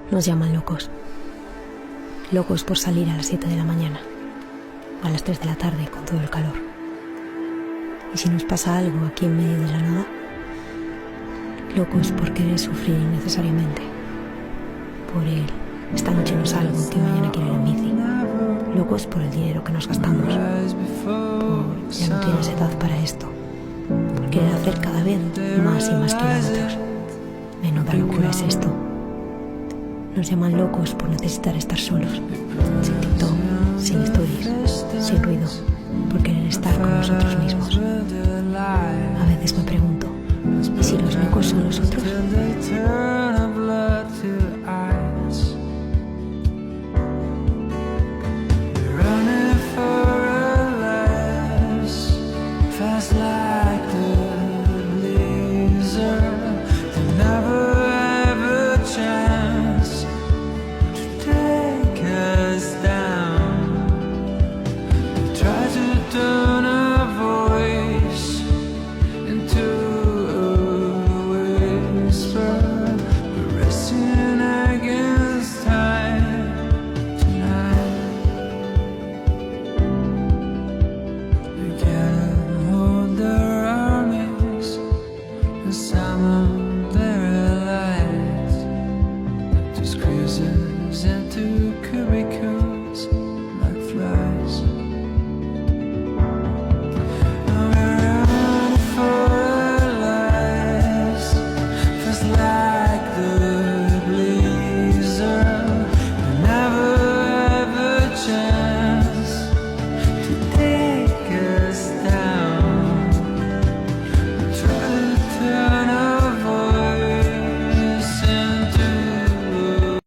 Nos llaman locos. Locos por salir a las 7 de la mañana, a las 3 de la tarde con todo el calor. Y si nos pasa algo aquí en medio de la nada, locos por querer sufrir innecesariamente. Por el esta noche no salgo, que mañana quiero ir en bici. Locos por el dinero que nos gastamos. Por ya no tienes edad para esto. Por querer hacer cada vez más y más kilómetros. Menuda locura es esto. Nos llaman locos por necesitar estar solos, sin TikTok, sin stories, sin ruido, por querer estar con nosotros mismos. A veces me pregunto, ¿y si los locos son los otros? Some of their lights just cruising